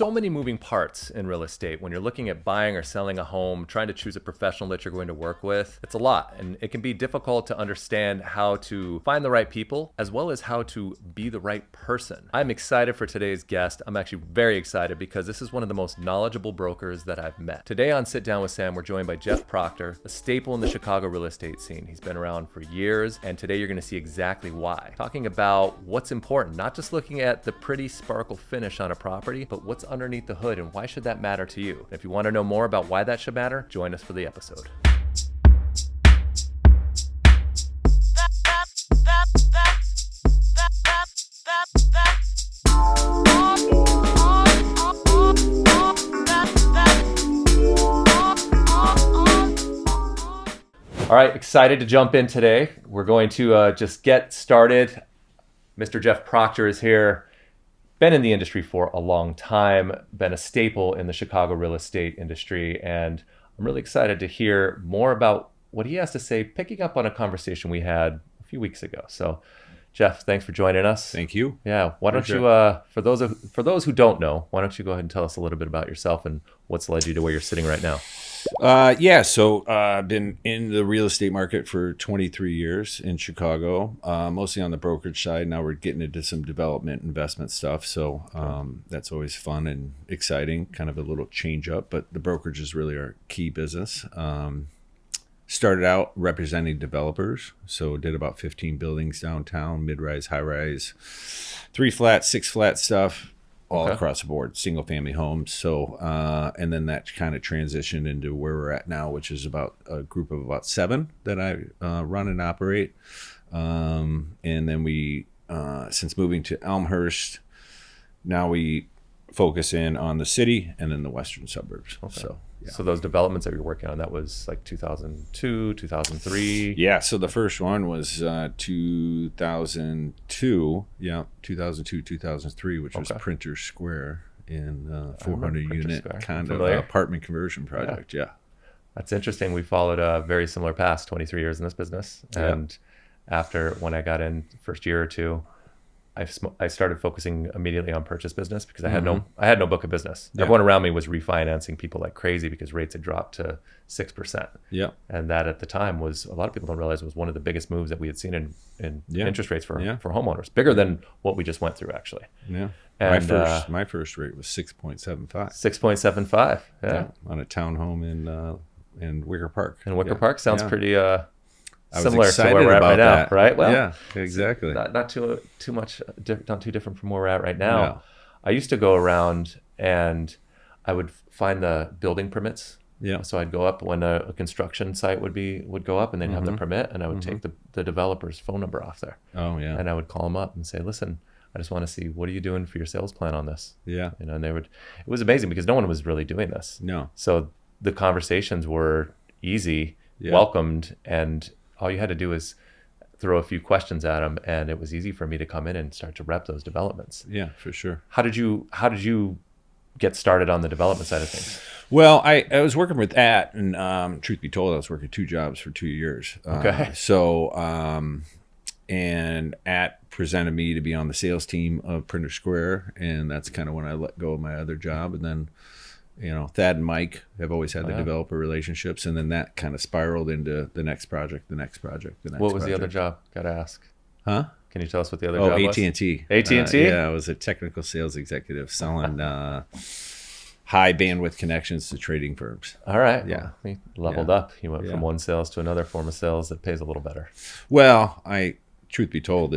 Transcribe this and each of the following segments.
so many moving parts in real estate. When you're looking at buying or selling a home, trying to choose a professional that you're going to work with, it's a lot. And it can be difficult to understand how to find the right people, as well as how to be the right person. I'm excited for today's guest. I'm actually very excited because this is one of the most knowledgeable brokers that I've met. Today on Sit Down with Sam, we're joined by Jeff Proctor, a staple in the Chicago real estate scene. He's been around for years, and today you're going to see exactly why. Talking about what's important, not just looking at the pretty sparkle finish on a property, but what's underneath the hood and why should that matter to you. If you want to know more about why that should matter, join us for the episode. All right, excited to jump in today. We're going to just get started. Mr. Jeff Proctor is here. Been in the industry for a long time, been a staple in the Chicago real estate industry, and I'm really excited to hear more about what he has to say, picking up on a conversation we had a few weeks ago. So, Jeff, thanks for joining us. Thank you. Yeah, why don't you, for those who don't know, why don't you go ahead and tell us a little bit about yourself and what's led you to where you're sitting right now? So I've been in the real estate market for 23 years in Chicago, mostly on the brokerage side. Now we're getting into some development investment stuff. So that's always fun and exciting, kind of a little change up. But the brokerage is really our key business. Started out representing developers. So did about 15 buildings downtown, mid-rise, high-rise, 3 flat, 6 flat stuff. All across the board, single family homes. So, and then that kind of transitioned into where we're at now, which is about a group of about 7 that I run and operate. And then we, since moving to Elmhurst, now we focus in on the city and then the western suburbs. Okay. So, yeah. So those developments that you're working on, that was like 2002, 2003? Yeah, so the first one was 2002, 2003, which was Printer Square in 400 unit kind of apartment conversion project, yeah. That's interesting. We followed a very similar path, 23 years in this business. And after, when I got in first year or two, I started focusing immediately on purchase business because I had no book of business. Yeah. Everyone around me was refinancing people like crazy because rates had dropped to 6%. Yeah, and that at the time was, a lot of people don't realize, was one of the biggest moves that we had seen in interest rates for homeowners, bigger than what we just went through actually. Yeah, and my first rate was 6.75. 6.75. Yeah, on a townhome in Wicker Park. And Wicker Park sounds pretty. I similar was to where we're at right now, that. Right? Well, yeah, exactly. Not too much, not too different from where we're at right now. No. I used to go around and I would find the building permits. Yeah. So I'd go up when a construction site would go up, and they'd have the permit, and I would take the developer's phone number off there. Oh yeah. And I would call them up and say, listen, I just want to see, what are you doing for your sales plan on this? Yeah. And it was amazing because no one was really doing this. No. So the conversations were easy, welcomed, and all you had to do is throw a few questions at them, and it was easy for me to come in and start to rep those developments. Yeah, for sure. How did you get started on the development side of things? Well, I was working with At, and truth be told, I was working 2 jobs for 2 years. And At presented me to be on the sales team of Printer Square, and that's kind of when I let go of my other job. And then, Thad and Mike have always had the developer relationships, and then that kind of spiraled into the next project. What was the other job? Got to ask. Huh? Can you tell us what the other job was? AT&T. AT&T? Yeah, I was a technical sales executive selling high bandwidth connections to trading firms. All right. Yeah. Well, he leveled up. He went from one sales to another form of sales that pays a little better. Well, truth be told,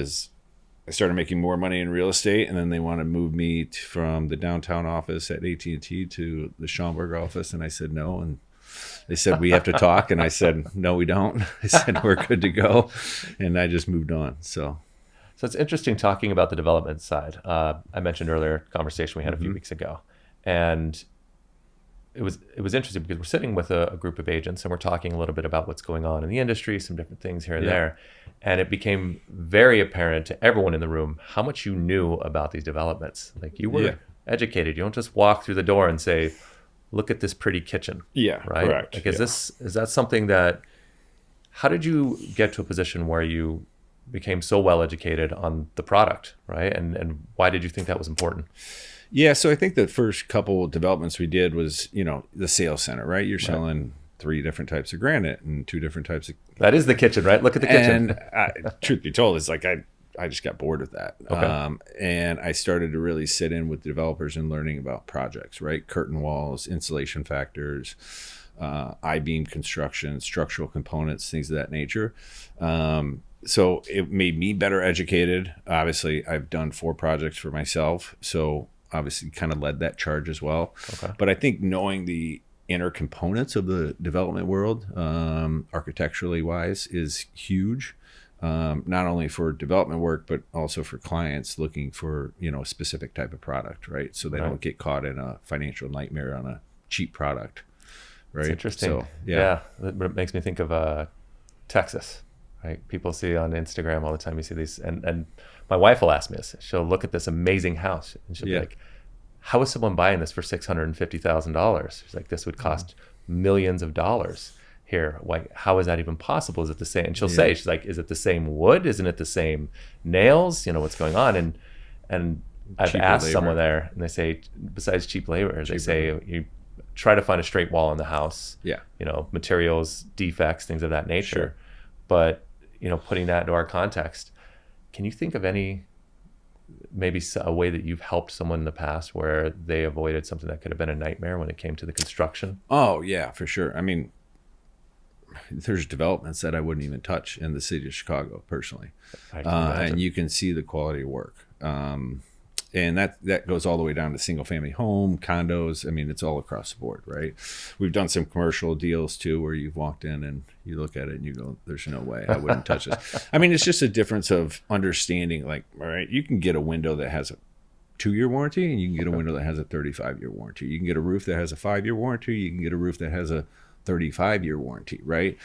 I started making more money in real estate, and then they wanted to move me from the downtown office at AT&T to the Schaumburg office, and I said no, and they said, we have to talk, and I said, no, we don't. I said, we're good to go, and I just moved on. So it's interesting talking about the development side. I mentioned earlier a conversation we had a few weeks ago, and it was interesting because we're sitting with a group of agents and we're talking a little bit about what's going on in the industry, some different things here and there. And it became very apparent to everyone in the room how much you knew about these developments. Like, you were educated. You don't just walk through the door and say, look at this pretty kitchen. Yeah, right? Correct. Like, is that something that, how did you get to a position where you became so well educated on the product, right? And why did you think that was important? Yeah, so I think the first couple developments we did was, the sales center, right? You're selling 3 different types of granite and 2 different types of. That is the kitchen, right? Look at the kitchen. And truth be told, it's like I just got bored with that. Okay. And I started to really sit in with developers and learning about projects, right? Curtain walls, insulation factors, I-beam construction, structural components, things of that nature. So it made me better educated. Obviously, I've done 4 projects for myself, so obviously kind of led that charge as well. Okay. But I think knowing the inner components of the development world, architecturally wise, is huge. Not only for development work, but also for clients looking for, a specific type of product, right? So they don't get caught in a financial nightmare on a cheap product, right? It's interesting. So, yeah. It makes me think of Texas, right? People see on Instagram all the time, you see these, and my wife will ask me this. She'll look at this amazing house and she'll be like, how is someone buying this for $650,000? She's like, this would cost millions of dollars here. Like, how is that even possible? Is it the same? And she'll say, she's like, is it the same wood? Isn't it the same nails? What's going on? And I've Cheaper asked labor. someone there, and they say, besides cheap labor, they say you try to find a straight wall in the house. Yeah. Materials, defects, things of that nature. Sure. But putting that into our context, can you think of maybe a way that you've helped someone in the past where they avoided something that could have been a nightmare when it came to the construction? Oh yeah, for sure. I mean, there's developments that I wouldn't even touch in the city of Chicago personally, and you can see the quality of work. And that goes all the way down to single family home, condos. I mean, it's all across the board, right? We've done some commercial deals too, where you've walked in and you look at it and you go, there's no way I wouldn't touch this. I mean, it's just a difference of understanding, like, all right, you can get a window that has a 2-year warranty and you can get a window that has a 35-year warranty. You can get a roof that has a 5-year warranty. You can get a roof that has a 35-year warranty, right?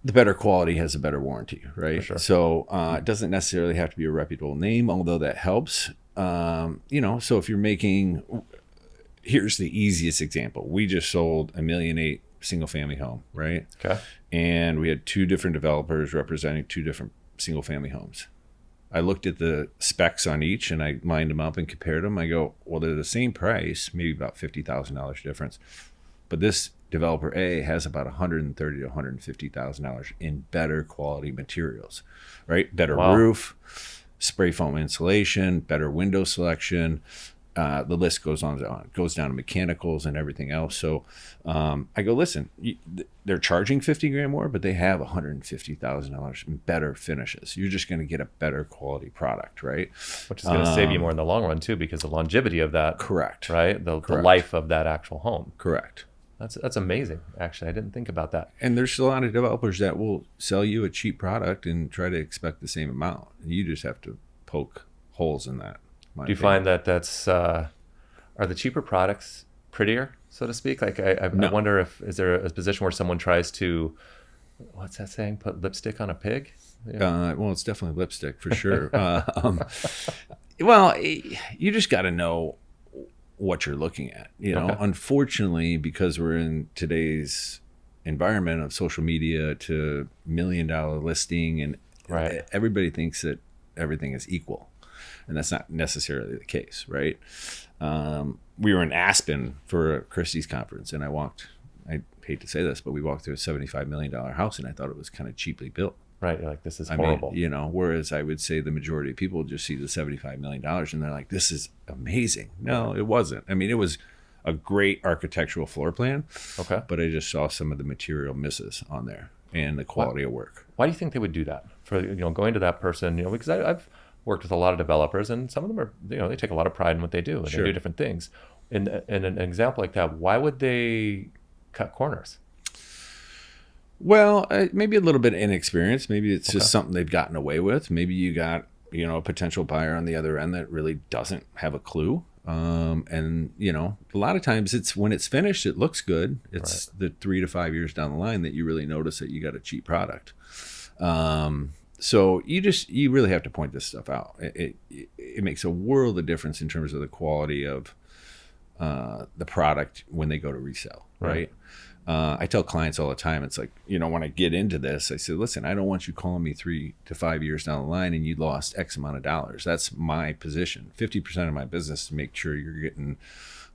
The better quality has a better warranty, right? Sure. So it doesn't necessarily have to be a reputable name, although that helps. So if you're making, here's the easiest example. We just sold $1.8 million single family home, right? Okay. And we had 2 different developers representing 2 different single family homes. I looked at the specs on each and I lined them up and compared them. I go, well, they're the same price, maybe about $50,000 difference. But this developer A has about $130,000 to $150,000 in better quality materials, right? Better roof, spray foam insulation, better window selection. The list goes on. It goes down to mechanicals and everything else. So I go, listen, they're charging $50,000 more, but they have $150,000 in better finishes. You're just going to get a better quality product, right? Which is going to save you more in the long run too, because the longevity of that. Correct. Right. The life of that actual home. Correct. That's amazing. Actually, I didn't think about that. And there's a lot of developers that will sell you a cheap product and try to expect the same amount. You just have to poke holes in that. Do you find that that's are the cheaper products prettier, so to speak? Like I wonder is there a position where someone tries to, what's that saying? Put lipstick on a pig? Yeah. Well, it's definitely lipstick for sure. Well, you just got to know what you're looking at. Okay. Unfortunately, because we're in today's environment of social media to $1 million listing, and everybody thinks that everything is equal, and that's not necessarily the case, right? We were in Aspen for a Christie's conference, and I hate to say this, but we walked through a $75 million house, and I thought it was kind of cheaply built. Right, you're like, this is horrible. Whereas I would say the majority of people just see the $75 million and they're like, this is amazing. No, it wasn't. I mean, it was a great architectural floor plan. Okay. But I just saw some of the material misses on there and the quality of work. Why do you think they would do that? For going to that person, because I've worked with a lot of developers, and some of them are, they take a lot of pride in what they do, and they do different things. In an example like that, why would they cut corners? Well, maybe a little bit of inexperience. Maybe it's just something they've gotten away with. Maybe you got, a potential buyer on the other end that really doesn't have a clue. And a lot of times it's when it's finished, it looks good. It's the 3 to 5 years down the line that you really notice that you got a cheap product. So you really have to point this stuff out. It makes a world of difference in terms of the quality of the product when they go to resell, right? I tell clients all the time, it's like, when I get into this, I say, listen, I don't want you calling me 3 to 5 years down the line and you lost X amount of dollars. That's my position. 50% of my business is to make sure you're getting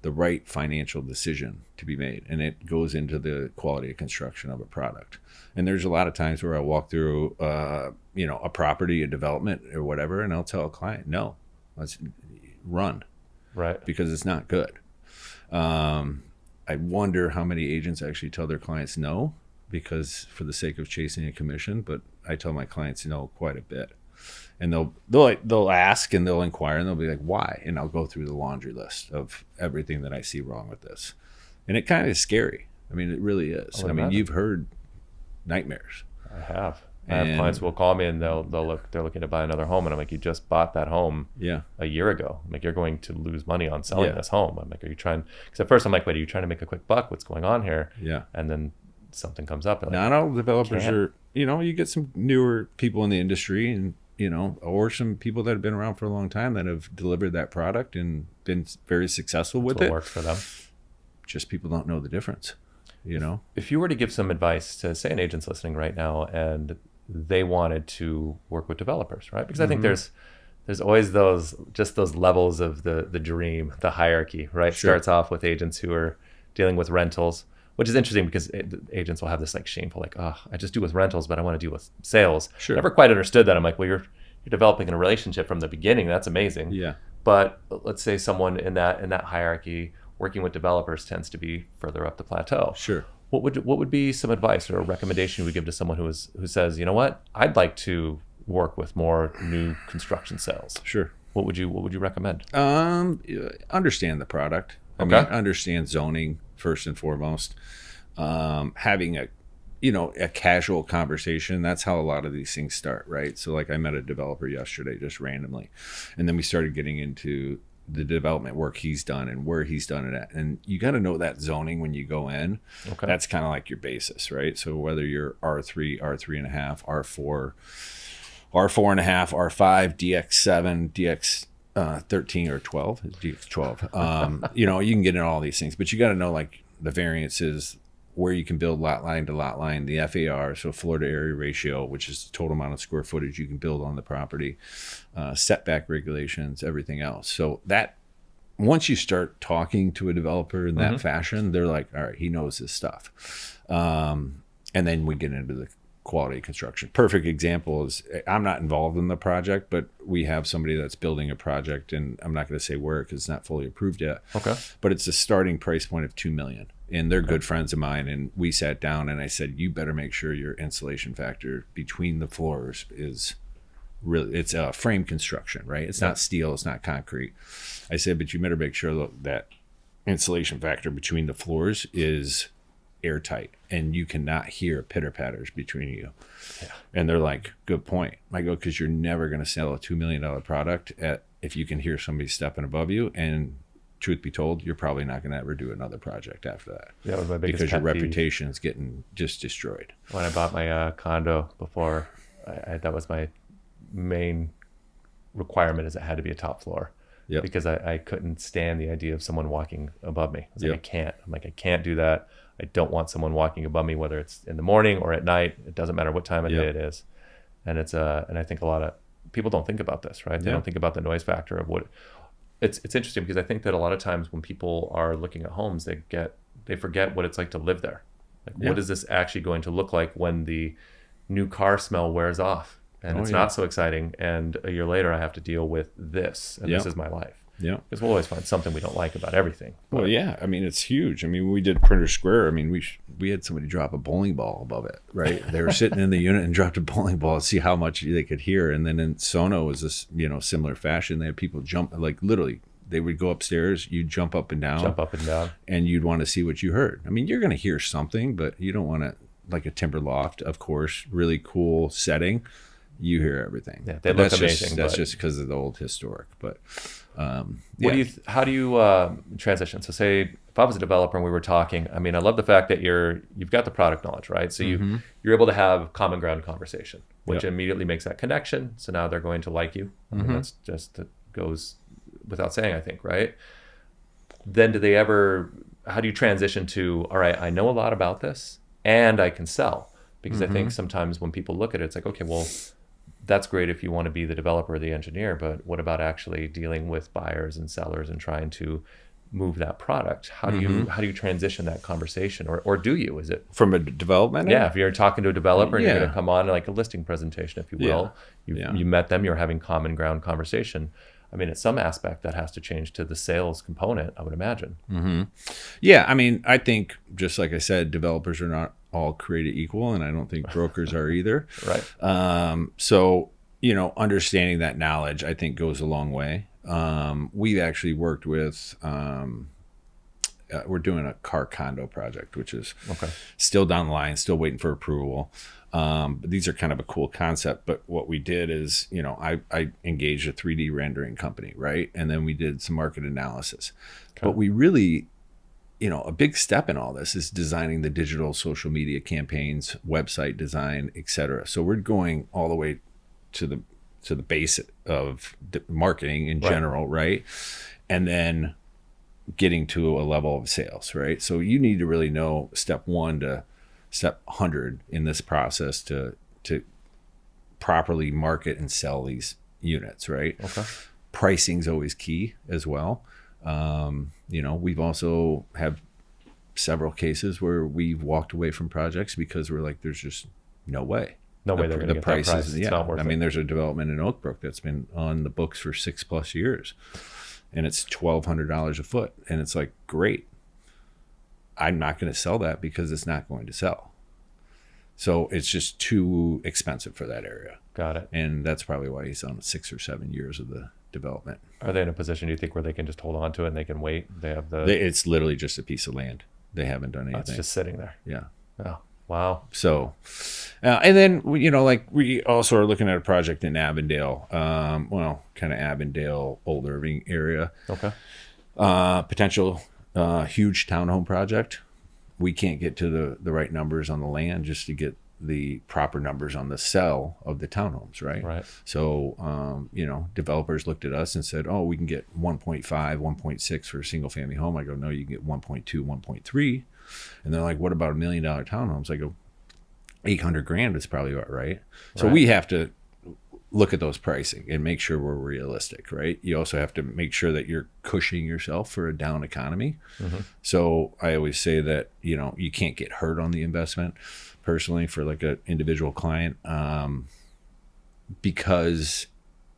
the right financial decision to be made. And it goes into the quality of construction of a product. And there's a lot of times where I walk through, a property, a development or whatever, and I'll tell a client, no, let's run. Right. Because it's not good. I wonder how many agents actually tell their clients no, because for the sake of chasing a commission. But I tell my clients no quite a bit, and they'll ask and they'll inquire and they'll be like, why? And I'll go through the laundry list of everything that I see wrong with this, and it kind of is scary. I mean, it really is. I mean, you've heard nightmares. I have clients who will call me and they're looking to buy another home, and I'm like, you just bought that home a year ago. I'm like, you're going to lose money on selling this home. I'm like, are you trying? Because at first I'm like, wait, are you trying to make a quick buck? What's going on here? Yeah. And then something comes up. Like, not all developers are. You get some newer people in the industry, and or some people that have been around for a long time that have delivered that product and been very successful with it. Works for them. Just people don't know the difference. If you were to give some advice to, say, an agent's listening right now and they wanted to work with developers, right? Because I think there's always those levels of the dream, the hierarchy, right? Sure. Starts off with agents who are dealing with rentals, which is interesting because agents will have this like shameful, like, oh, I just do with rentals, but I want to deal with sales. Sure. Never quite understood that. I'm like, well, you're developing a relationship from the beginning. That's amazing. Yeah. But let's say someone in that hierarchy working with developers tends to be further up the plateau. Sure. What would be some advice or a recommendation you would give to someone who says, you know what, I'd like to work with more new construction sales? Sure. What would you recommend? Understand the product. I Okay. mean, understand zoning first and foremost. Having a casual conversation. That's how a lot of these things start, right? So like I met a developer yesterday just randomly, and then we started getting into the development work he's done and where he's done it at. And you got to know that zoning when you go in. Okay. That's kind of like your basis, right? So whether you're R3, R3.5, R4, R4.5, R5, DX7, DX 13 or 12, DX12. You can get into all these things, but you got to know like the variances, where you can build lot line to lot line, the FAR, so floor to area ratio, which is the total amount of square footage you can build on the property, setback regulations, everything else. So that once you start talking to a developer in that fashion, they're like, all right, he knows his stuff. And then we get into the quality construction. Perfect example is, I'm not involved in the project, but we have somebody that's building a project, and I'm not going to say where because it's not fully approved yet. Okay. But it's a starting price point of $2 million. And they're good friends of mine. And we sat down and I said, you better make sure your insulation factor between the floors is really, it's a frame construction, right? It's not steel, it's not concrete. I said, but you better make sure that insulation factor between the floors is airtight and you cannot hear pitter patters between you. Yeah. And they're like, good point. I go, because you're never going to sell a $2 million product if you can hear somebody stepping above you. And truth be told, you're probably not going to ever do another project after that. Yeah, that was my biggest because your pet peeve. reputation is getting just destroyed. When I bought my condo before, that was my main requirement, is it had to be a top floor. Yep. Because I couldn't stand the idea of someone walking above me. I was like, I can't do that. I don't want someone walking above me, whether it's in the morning or at night. It doesn't matter what time of day it is. And and I think a lot of people don't think about this, right? They don't think about the noise factor of what. It's interesting because I think that a lot of times when people are looking at homes, they forget what it's like to live there. Like, what is this actually going to look like when the new car smell wears off? And it's not so exciting. And a year later, I have to deal with this, and this is my life. Yeah. Because we'll always find something we don't like about everything. But, well, yeah. I mean, it's huge. I mean, when we did Printer Square, I mean, we had somebody drop a bowling ball above it, right? They were sitting in the unit and dropped a bowling ball to see how much they could hear. And then in Sono was this, similar fashion. They had people jump, like literally, they would go upstairs, you'd jump up and down. And you'd want to see what you heard. I mean, you're going to hear something, but you don't want to, like a timber loft, of course, really cool setting. You hear everything. Yeah, they look amazing. That's just because of the old historic. But how do you transition? So say if I was a developer and we were talking, I mean, I love the fact that you've got the product knowledge, right? So you're able to have common ground conversation, which immediately makes that connection. So now they're going to like you. I mean, that goes without saying, I think, right? Then do they ever how do you transition to, all right, I know a lot about this and I can sell? Because I think sometimes when people look at it, it's like, okay, well, that's great if you want to be the developer or the engineer, but what about actually dealing with buyers and sellers and trying to move that product? How do you transition that conversation, or do you? Is it from a development? Yeah, if you're talking to a developer and you're Yeah. going to come on like a listing presentation, if you will, you met them, you're having common ground conversation. I mean, at some aspect that has to change to the sales component, I would imagine. Yeah, I mean, I think just like I said, developers are not all created equal, and I don't think brokers are either. Right. So, understanding that knowledge, I think, goes a long way. We've actually worked with, we're doing a car condo project, which is still down the line, still waiting for approval. But these are kind of a cool concept. But what we did is, I engaged a 3D rendering company, right? And then we did some market analysis. But we really, a big step in all this is designing the digital social media campaigns, website design, et cetera. So we're going all the way to the basic of marketing in general, right? And then getting to a level of sales, right? So you need to really know step 1 to step 100 in this process to properly market and sell these units, right? Okay. Pricing's always key as well. We've also have several cases where we've walked away from projects because we're like, there's just no way. No way they're going to get that price. It's not worth it. I mean, there's a development in Oak Brook that's been on the books for 6+ years, and it's $1,200 a foot, and it's like, great. I'm not going to sell that because it's not going to sell. So it's just too expensive for that area. Got it. And that's probably why he's on 6 or 7 years of the development. Are they in a position, do you think, where they can just hold on to it and they can wait? They have it's literally just a piece of land. They haven't done anything. It's just sitting there. Yeah. Oh, wow. So, and then, we also are looking at a project in Avondale, kind of Avondale, Old Irving area. Okay. Potential huge townhome project. We can't get to the right numbers on the land just to get the proper numbers on the sell of the townhomes, right? Right. So, developers looked at us and said, oh, we can get 1.5, 1.6 for a single family home. I go, no, you can get 1.2, 1.3. And they're like, what about $1 million townhomes? I go, $800,000 is probably about right. So we have to look at those pricing and make sure we're realistic, right? You also have to make sure that you're cushioning yourself for a down economy. So I always say that, you can't get hurt on the investment personally for like an individual client. Because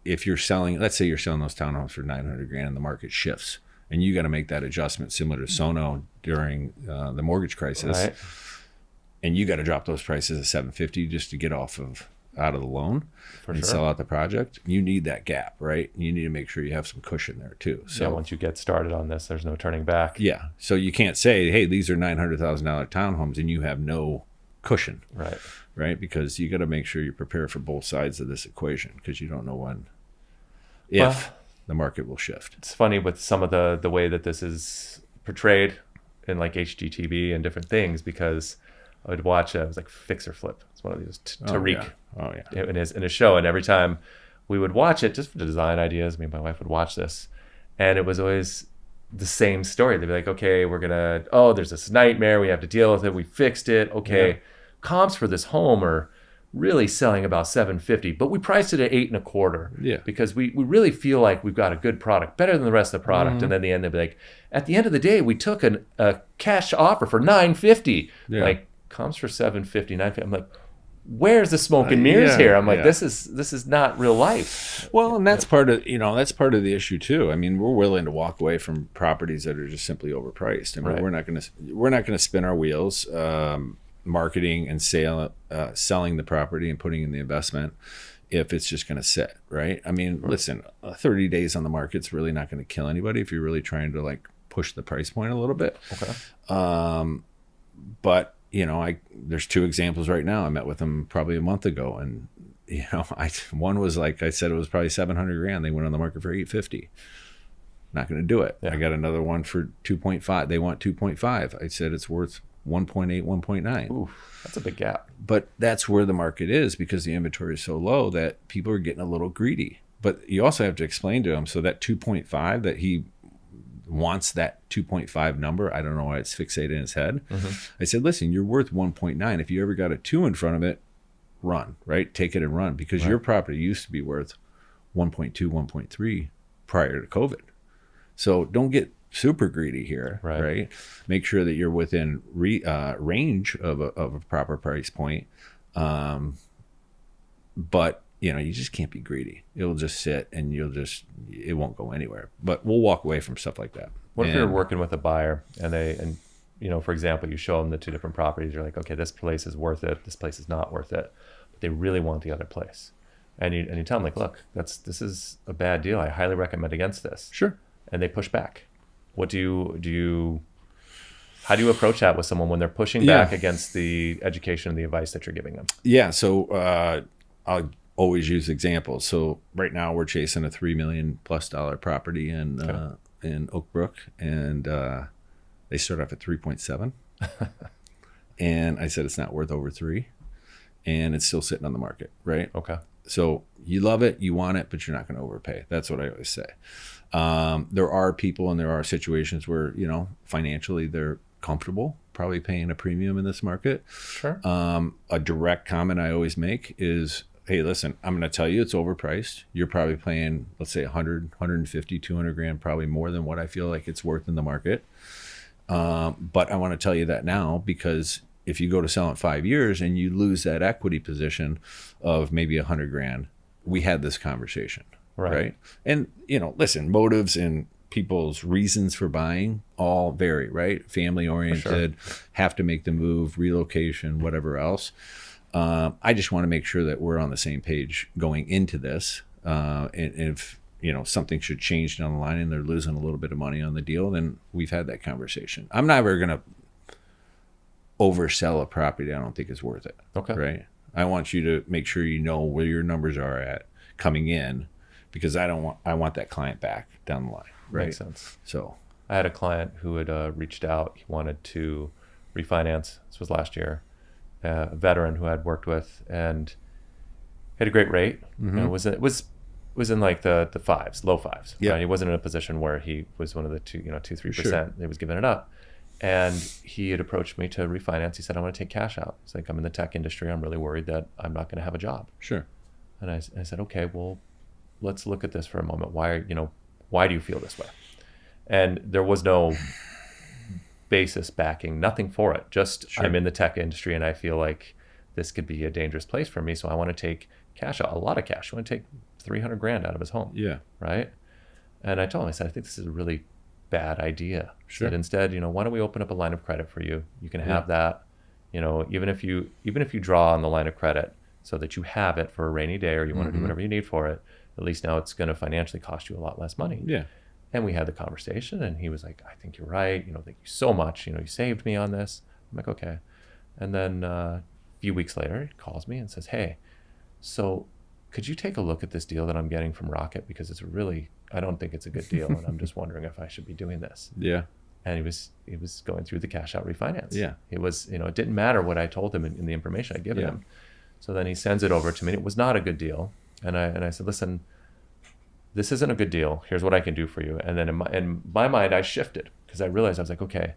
if you're selling, let's say you're selling those townhomes for $900,000 and the market shifts and you got to make that adjustment similar to Sono during the mortgage crisis. Right. And you got to drop those prices to $750 just to get out of the loan and sell out the project. You need that gap, right? You need to make sure you have some cushion there too. So once you get started on this, there's no turning back. Yeah. So you can't say, hey, these are $900,000 townhomes and you have no cushion. Right? Because you got to make sure you prepare for both sides of this equation because you don't know if the market will shift. It's funny with some of the way that this is portrayed in like HGTV and different things, because I would watch it was like Fix or Flip. It's one of these Tariq in his show, and every time we would watch it just for the design ideas, me and my wife would watch this, and it was always the same story. They'd be like, okay, there's this nightmare, we have to deal with it, we fixed it, okay, comps for this home are really selling about $750, but we priced it at $8.25 because we really feel like we've got a good product, better than the rest of the product. And then the end they'd be like, at the end of the day, we took a cash offer for $950, like comps for $750, $950. I'm like, where's the smoke and mirrors here? I'm like, this is not real life. Well, and that's part of the issue too. I mean, we're willing to walk away from properties that are just simply overpriced. I mean, we're not gonna spin our wheels marketing and selling the property and putting in the investment if it's just going to sit, right? I mean, listen, 30 days on the market's really not going to kill anybody if you're really trying to like push the price point a little bit. Okay. But there's 2 examples right now. I met with them probably a month ago, and one was like I said, it was probably $700,000. They went on the market for $850. Not going to do it. I got another one for 2.5. They want 2.5. I said it's worth 1.8, 1.9. Ooh, that's a big gap. But that's where the market is because the inventory is so low that people are getting a little greedy. But you also have to explain to them, so that 2.5 that wants that 2.5 number. I don't know why it's fixated in his head. I said, listen, you're worth 1.9. If you ever got a 2 in front of it, run, right? Take it and run, because your property used to be worth 1.2, 1.3 prior to COVID. So don't get super greedy here, right? Make sure that you're within range of a proper price point. But you just can't be greedy. It'll just sit and it won't go anywhere. But we'll walk away from stuff like that. What if you're working with a buyer and for example, you show them the 2 different properties. You're like, okay, this place is worth it. This place is not worth it. But they really want the other place. And you tell them, like, look, this is a bad deal. I highly recommend against this. Sure. And they push back. What how do you approach that with someone when they're pushing back against the education and the advice that you're giving them? Yeah. So I'll always use examples. So right now we're chasing a $3 million+ property in Oak Brook, and they start off at 3.7. And I said it's not worth over 3, and it's still sitting on the market, right? Okay. So you love it, you want it, but you're not going to overpay. That's what I always say. There are people and there are situations where, financially they're comfortable probably paying a premium in this market. Sure. A direct comment I always make is, hey, listen, I'm going to tell you it's overpriced. You're probably paying, let's say 100, 150, 200 grand, probably more than what I feel like it's worth in the market. But I want to tell you that now, because if you go to sell in 5 years and you lose that equity position of maybe 100 grand, we had this conversation, right? And, listen, motives and people's reasons for buying all vary, right? Family oriented, have to make the move, relocation, whatever else. I just want to make sure that we're on the same page going into this. And if, something should change down the line and they're losing a little bit of money on the deal, then we've had that conversation. I'm never going to oversell a property I don't think is worth it. Okay. Right. I want you to make sure you know where your numbers are at coming in, because I want that client back down the line. Right. Makes sense. So I had a client who had reached out. He wanted to refinance. This was last year. A veteran who I'd worked with, and had a great rate. It was in like the 5s, low 5s. Yeah. Right? He wasn't in a position where he was one of the 2-3%. He was giving it up. And he had approached me to refinance. He said, I want to take cash out. He's like, I'm in the tech industry. I'm really worried that I'm not going to have a job. Sure. And I said, okay, well, let's look at this for a moment. Why do you feel this way? And there was no basis backing, nothing for it. Just I'm in the tech industry and I feel like this could be a dangerous place for me. So I want to take cash out, a lot of cash. I want to take 300 grand out of his home. Yeah. Right. And I told him, I said, I think this is a really bad idea. Sure. That instead, why don't we open up a line of credit for you? You can have that, even if you draw on the line of credit so that you have it for a rainy day, or you want to do whatever you need for it, at least now it's going to financially cost you a lot less money. Yeah. And we had the conversation, and he was like, I think you're right. Thank you so much. You saved me on this. I'm like, okay. And then a few weeks later, he calls me and says, hey, so could you take a look at this deal that I'm getting from Rocket? Because I don't think it's a good deal. And I'm just wondering if I should be doing this. Yeah. And he was going through the cash out refinance. Yeah. It was, it didn't matter what I told him in the information I'd given him. So then he sends it over to me. It was not a good deal. And I said, listen, this isn't a good deal. Here's what I can do for you. And then in my mind, I shifted, because I realized, I was like, okay,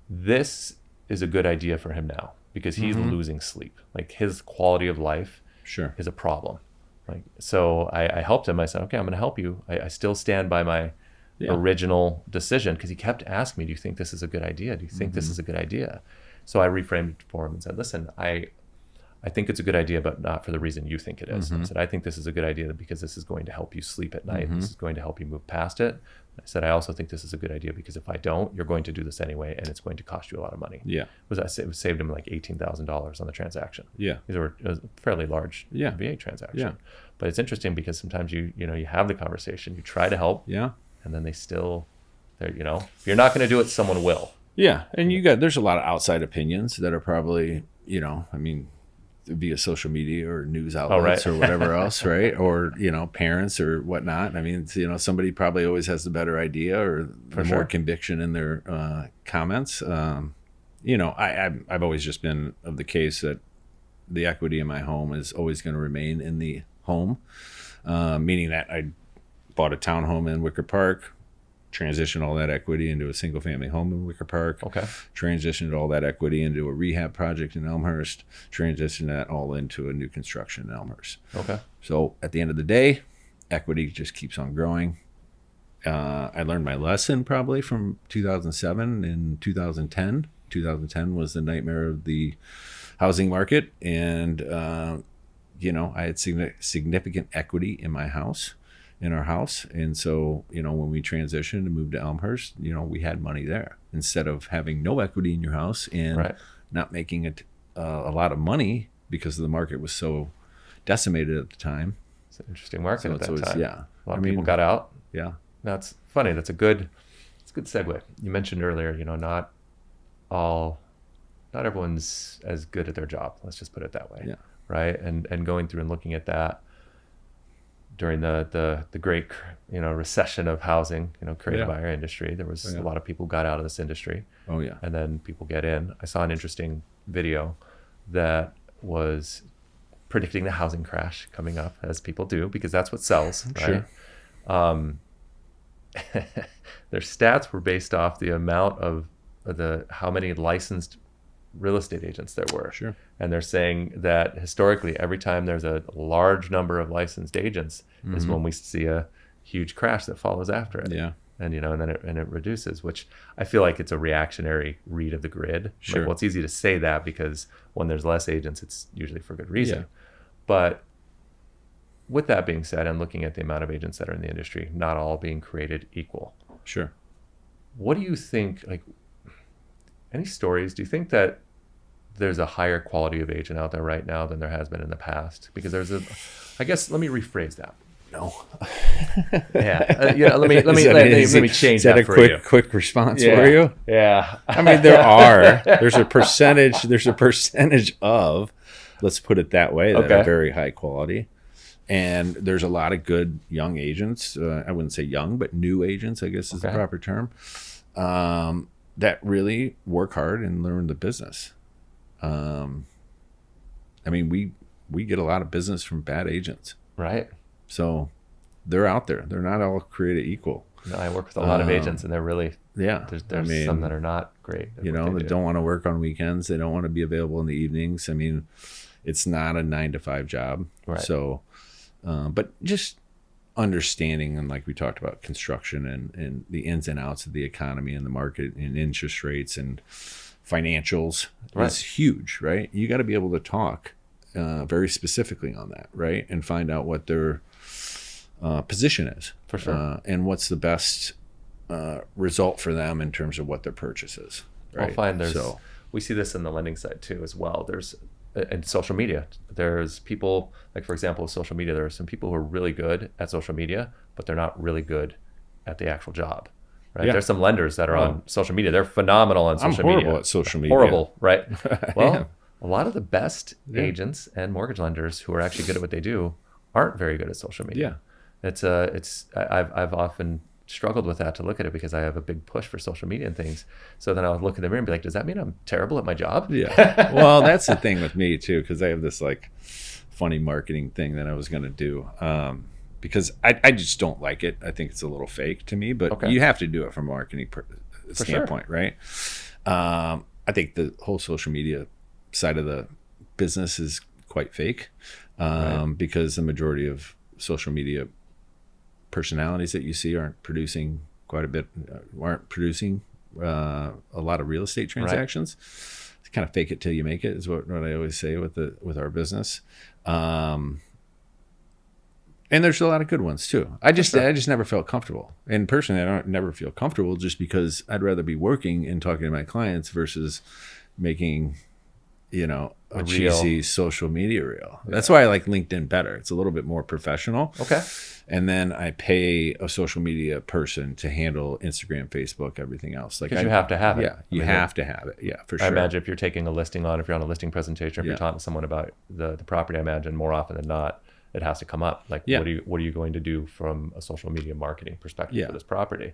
this is a good idea for him now, because he's losing sleep. Like, his quality of life is a problem. Like, so I helped him. I said, okay, I'm going to help you. I still stand by my original decision, because he kept asking me, do you think this is a good idea? Do you think this is a good idea? So I reframed it for him and said, listen, I think it's a good idea, but not for the reason you think it is. I said, I think this is a good idea because this is going to help you sleep at night. This is going to help you move past it. I said, I also think this is a good idea because if I don't, you're going to do this anyway, and it's going to cost you a lot of money. Yeah. It saved him like $18,000 on the transaction. Yeah. It was a fairly large VA transaction. Yeah. But it's interesting because sometimes you have the conversation, you try to help. Yeah. And then they still, if you're not going to do it, someone will. Yeah. And there's a lot of outside opinions that are probably, via social media or news outlets or whatever else, right? Or, parents or whatnot. I mean, somebody probably always has the better idea or more conviction in their comments. I've always just been of the case that the equity in my home is always going to remain in the home, meaning that I bought a townhome in Wicker Park, transitioned all that equity into a single family home in Wicker Park. Okay. Transitioned all that equity into a rehab project in Elmhurst. Transitioned that all into a new construction in Elmhurst. Okay. So at the end of the day, equity just keeps on growing. I learned my lesson probably from 2007 and 2010. 2010 was the nightmare of the housing market. And, I had significant equity in our house. And so, when we transitioned and moved to Elmhurst, we had money there instead of having no equity in your house and not making it a lot of money because the market was so decimated at the time. It's an interesting market at that time. Yeah. A lot of people got out. Yeah. That's funny. It's a good segue. You mentioned earlier, not everyone's as good at their job. Let's just put it that way. Yeah. Right. And going through and looking at that during the great, recession of housing, created by our industry, there was a lot of people who got out of this industry. Oh yeah. And then people get in. I saw an interesting video that was predicting the housing crash coming up, as people do, because that's what sells, right? Sure. Their stats were based off the amount of how many licensed real estate agents there were. Sure. And they're saying that historically, every time there's a large number of licensed agents is when we see a huge crash that follows after it. Yeah. And then it reduces, which I feel like it's a reactionary read of the grid. Sure. Well, it's easy to say that because when there's less agents, it's usually for good reason. Yeah. But with that being said, and looking at the amount of agents that are in the industry, not all being created equal. Sure. What do you think, any stories, do you think that there's a higher quality of agent out there right now than there has been in the past? Because let me rephrase that. No. Let me change that for you. Is that a quick response for you? Yeah. I mean, there's a percentage of, let's put it that way, that are very high quality. And there's a lot of good young agents. I wouldn't say young, but new agents, I guess is the proper term, that really work hard and learn the business. We get a lot of business from bad agents. Right. So they're out there. They're not all created equal. No, I work with a lot of agents, and they're really, there's some that are not great. They don't want to work on weekends. They don't want to be available in the evenings. It's not a 9-to-5 job. Right. So, but just understanding, and like we talked about, construction and the ins and outs of the economy and the market and interest rates and financials is huge, right? You got to be able to talk very specifically on that, right? And find out what their position is. For sure. And what's the best result for them in terms of what their purchase is. Right? I'll find we see this in the lending side too as well. There's in social media, there's people, like for example, with social media, there are some people who are really good at social media, but they're not really good at the actual job. Right? Yeah. There's some lenders that are on social media. They're phenomenal on social media. I'm horrible at social media. Horrible, right? Well, a lot of the best agents and mortgage lenders who are actually good at what they do aren't very good at social media. Yeah. I've often struggled with that, to look at it, because I have a big push for social media and things. So then I'll look in the mirror and be like, does that mean I'm terrible at my job? Yeah. Well, that's the thing with me too, because I have this funny marketing thing that I was going to do. Because I just don't like it. I think it's a little fake to me, but you have to do it from a marketing standpoint, right? I think the whole social media side of the business is quite fake, because the majority of social media personalities that you see aren't producing a lot of real estate transactions. Right. Kind of fake it till you make it is what I always say with our business. And there's a lot of good ones too. I just never felt comfortable. And personally, I don't never feel comfortable, just because I'd rather be working and talking to my clients versus making, a cheesy social media reel. Yeah. That's why I like LinkedIn better. It's a little bit more professional. Okay. And then I pay a social media person to handle Instagram, Facebook, everything else. Because you have to have it. Yeah, you have to have it. Yeah, for sure. I imagine if you're taking a listing on, if you're on a listing presentation, if you're talking to someone about the property, I imagine more often than not, it has to come up. What are you going to do from a social media marketing perspective for this property?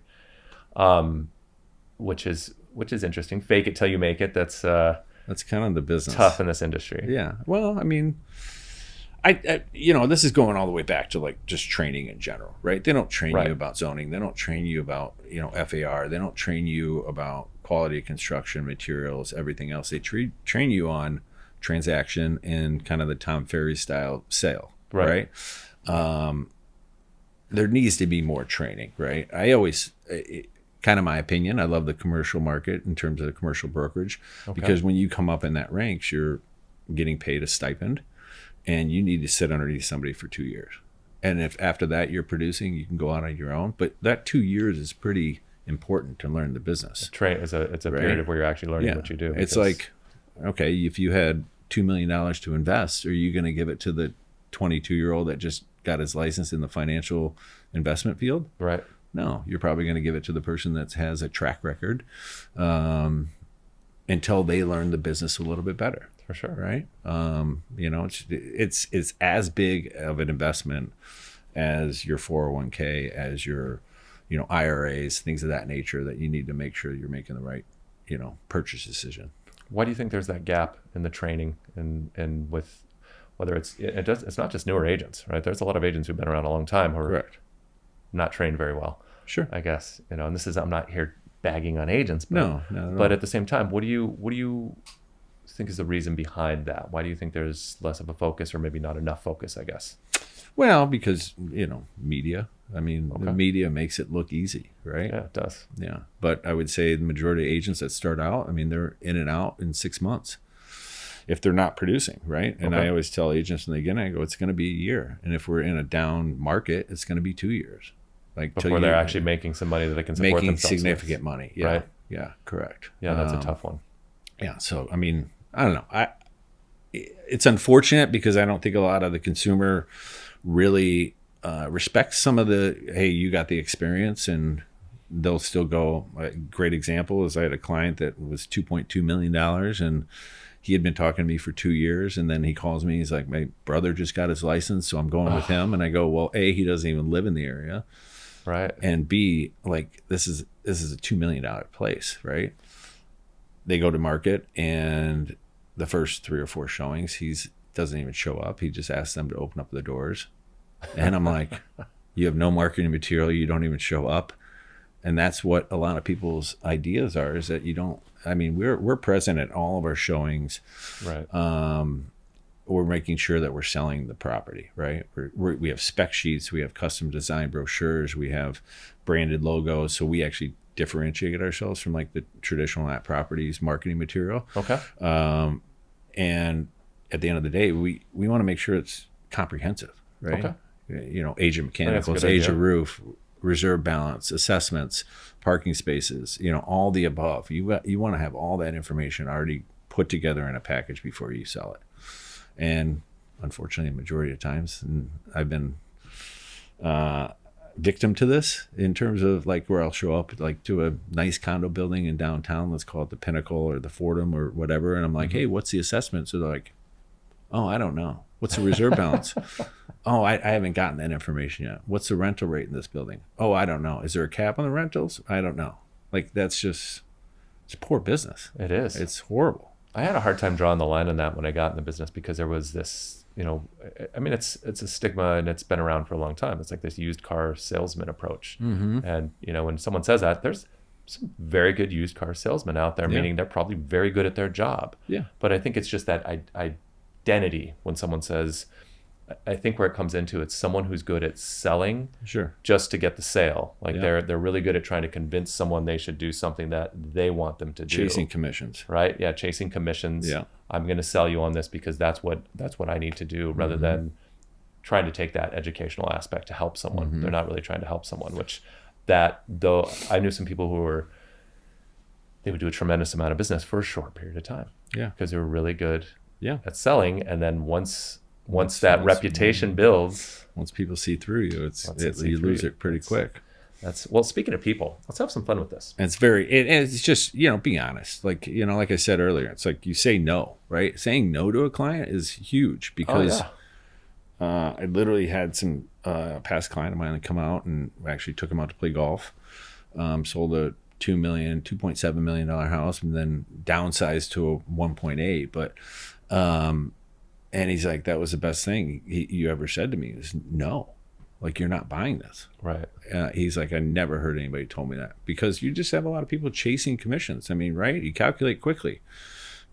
Which is interesting. Fake it till you make it. That's kind of the business. Tough in this industry. Yeah. Well, this is going all the way back to like just training in general, right? They don't train you about zoning. They don't train you about, FAR. They don't train you about quality of construction, materials, everything else. They train you on transaction and kind of the Tom Ferry style sale, right? There needs to be more training, right? Kind of my opinion, I love the commercial market in terms of the commercial brokerage, because when you come up in that ranks, you're getting paid a stipend. And you need to sit underneath somebody for 2 years. And if after that you're producing, you can go out on your own. But that 2 years is pretty important to learn the business. It's a period of where you're actually learning what you do. It's like, okay, if you had $2 million to invest, are you going to give it to the 22-year-old that just got his license in the financial investment field? Right. No, you're probably going to give it to the person that has a track record until they learn the business a little bit better. For sure. Right. It's as big of an investment as your 401k, as your, IRAs, things of that nature, that you need to make sure you're making the right, purchase decision. Why do you think there's that gap in the training and with whether it's not just newer agents, right? There's a lot of agents who've been around a long time who are not trained very well. Sure. I guess, and I'm not here bagging on agents, but, no, but at the same time, what do you think is the reason behind that? Why do you think there's less of a focus, or maybe not enough focus, I guess? Well, because, media. I mean, the media makes it look easy, right? Yeah, it does. Yeah. But I would say the majority of agents that start out, they're in and out in 6 months if they're not producing, right? And I always tell agents in the beginning, I go, it's going to be a year. And if we're in a down market, it's going to be 2 years. Like before they're actually making some money that they can support themselves with. Making significant money. Yeah. Right? Yeah, correct. Yeah, that's a tough one. Yeah. So, I don't know. It's unfortunate because I don't think a lot of the consumer really respects some of hey, you got the experience, and they'll still go. A great example is I had a client that was $2.2 million, and he had been talking to me for 2 years, and then he calls me. He's like, my brother just got his license, so I'm going with him. And I go, well, A, he doesn't even live in the area. Right. And B, like, this is a $2 million place, right? They go to market, and the first 3 or 4 showings, he doesn't even show up. He just asks them to open up the doors. And I'm like, you have no marketing material. You don't even show up. And that's what a lot of people's ideas are, is that you don't, we're present at all of our showings. Right. We're making sure that we're selling the property, right? We have spec sheets. We have custom design brochures. We have branded logos. So we actually differentiate ourselves from like the traditional at properties marketing material. Okay. And at the end of the day, we want to make sure it's comprehensive, right? Okay. Age of mechanicals, age of roof, reserve balance, assessments, parking spaces, all the above. You want to have all that information already put together in a package before you sell it. And unfortunately, the majority of times, and I've been victim to this in terms of like where I'll show up like to a nice condo building in downtown, let's call it the Pinnacle or the Fordham or whatever, and I'm like, hey, what's the assessment? So they're like, oh, I don't know. What's the reserve balance? Oh, I haven't gotten that information yet. What's the rental rate in this building? Oh, I don't know. Is there a cap on the rentals? I don't know. Like, it's poor business. It is. It's horrible. I had a hard time drawing the line on that when I got in the business, because there was this, it's a stigma, and it's been around for a long time. It's like this used car salesman approach. Mm-hmm. And, when someone says that, there's some very good used car salesmen out there, meaning they're probably very good at their job. Yeah. But I think it's just that identity when someone says, I think where it comes into, it's someone who's good at selling just to get the sale. Like they're really good at trying to convince someone they should do something that they want them to do. Chasing commissions. Right? Yeah, chasing commissions. Yeah. I'm going to sell you on this because that's what I need to do, rather than trying to take that educational aspect to help someone. Mm-hmm. They're not really trying to help someone, though I knew some people who they would do a tremendous amount of business for a short period of time. Yeah. Because they were really good at selling, and then once that reputation builds, once people see through you, you lose it pretty quick. Well, speaking of people, let's have some fun with this. And it's just, be honest. Like, like I said earlier, it's like you say no, right? Saying no to a client is huge, because I literally had some past client of mine that come out, and actually took him out to play golf, sold a $2.7 million house, and then downsized to a 1.8. But And he's like, that was the best thing you ever said to me, is no, like, you're not buying this. Right. He's like, I never heard anybody told me that, because you just have a lot of people chasing commissions. I mean, right? You calculate quickly.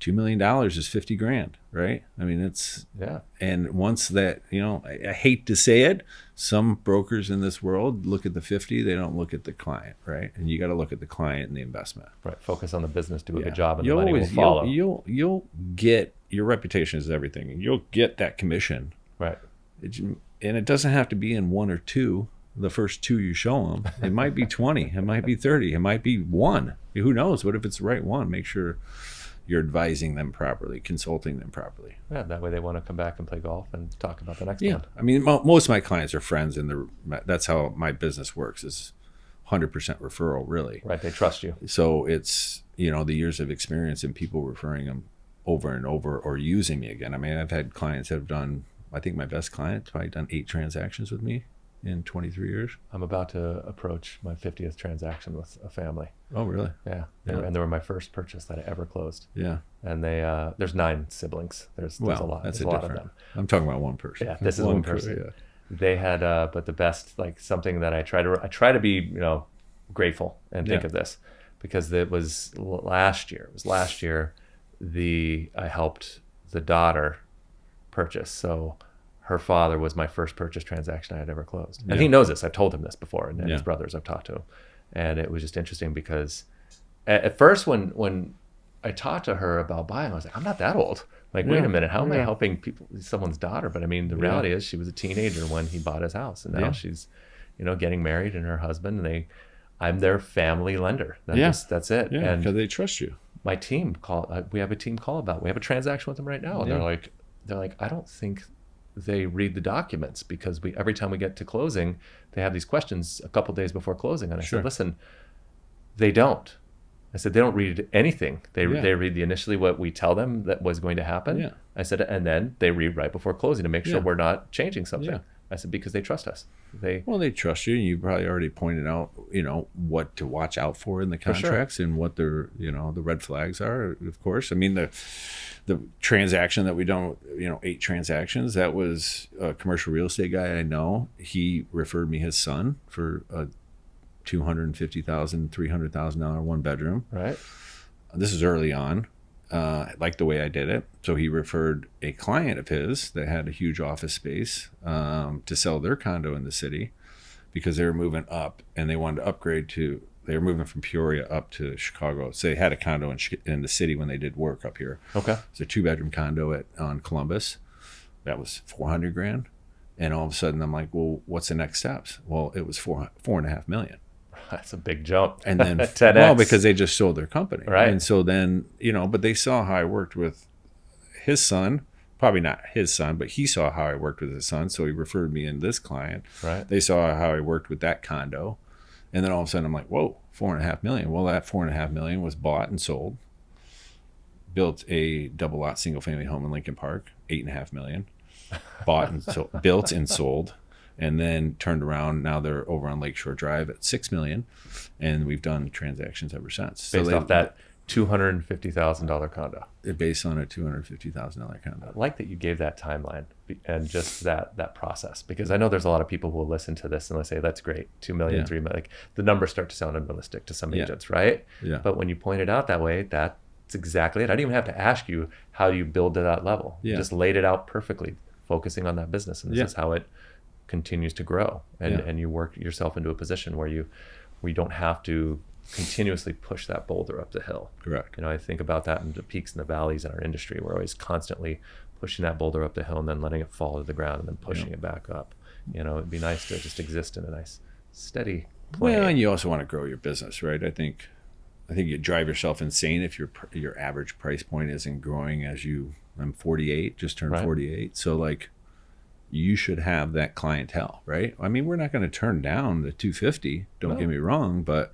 $2 million is 50 grand, right? I mean, it's, yeah. And once that, I hate to say it, some brokers in this world look at the 50, they don't look at the client, right? And you got to look at the client and the investment. Right. Focus on the business, do a good job, and the money will follow. You'll get, your reputation is everything, and you'll get that commission. Right. And it doesn't have to be in one or two. The first two you show them, it might be 20, it might be 30, it might be one. Who knows? What if it's the right one? Make sure you're advising them properly, consulting them properly. Yeah, that way they want to come back and play golf and talk about the next one. I mean, most of my clients are friends, and that's how my business works, is 100% referral, really. Right, they trust you. So it's, the years of experience and people referring them over and over, or using me again. I mean, I've had clients that have done, I think my best client probably done 8 transactions with me in 23 years. I'm about to approach my 50th transaction with a family. Oh, really? Yeah. And they were my first purchase that I ever closed. Yeah. And they, there's 9 siblings. There's a lot. That's there's a lot of them. I'm talking about one person. Yeah, this is one person. Yeah. They had, but the best, like, something that I try to be, grateful and think of this, because it was last year. I helped the daughter purchase. So her father was my first purchase transaction I had ever closed. And he knows this. I've told him this before, and his brothers, I've talked to him. And it was just interesting because at first when I talked to her about buying, I was like, I'm not that old. Like, wait a minute, how am I helping someone's daughter? But I mean, the reality is, she was a teenager when he bought his house, and now she's, getting married, and her husband, and I'm their family lender. That's it. Yeah, because they trust you. My team we have a team call about, we have a transaction with them right now, and they're like, I don't think they read the documents, because every time we get to closing, they have these questions a couple days before closing. And I said, listen, they don't. I said, they don't read anything. They read initially what we tell them that was going to happen. Yeah. I said, and then they read right before closing to make sure we're not changing something. Yeah. I said, because they trust us. They trust you. You probably already pointed out, what to watch out for in the contracts, and what their, the red flags are, of course. I mean, the transaction that we done, 8 transactions, that was a commercial real estate guy I know. He referred me his son for a $250,000, $300,000 one bedroom. Right. This is early on. Liked the way I did it. So he referred a client of his that had a huge office space to sell their condo in the city, because they were moving up and they wanted to upgrade they were moving from Peoria up to Chicago. So they had a condo in the city when they did work up here. Okay. It's a 2-bedroom condo on Columbus. That was $400,000. And all of a sudden I'm like, well, what's the next steps? Well, it was $4.5 million. That's a big jump. And then 10X. Because they just sold their company. Right. And so then, but they saw how I worked with his son, probably not his son, but he saw how I worked with his son. So he referred me in this client. Right. They saw how I worked with that condo. And then all of a sudden I'm like, whoa, $4.5 million. Well, that $4.5 million was bought and sold. Built a double lot single family home in Lincoln Park, $8.5 million. Bought and sold, built and sold. And then turned around. Now they're over on Lakeshore Drive at $6 million, and we've done transactions ever since. Based off that $250,000 condo. Based on a $250,000 condo. I like that you gave that timeline and just that process, because I know there's a lot of people who will listen to this and they'll say, "That's great, 2 million, 3 million." Like, the numbers start to sound unrealistic to some agents, right? Yeah. But when you point it out that way, that's exactly it. I didn't even have to ask you how you build to that level. You just laid it out perfectly, focusing on that business, and this is how it continues to grow, and you work yourself into a position where you don't have to continuously push that boulder up the hill. Correct. I think about that in the peaks and the valleys in our industry. We're always constantly pushing that boulder up the hill and then letting it fall to the ground and then pushing it back up. It'd be nice to just exist in a nice steady plane. Well, and you also want to grow your business, right? I think you drive yourself insane if your average price point isn't growing as I'm 48, just turned 48. So, like, you should have that clientele, right? I mean, we're not going to turn down the 250, don't get me wrong, but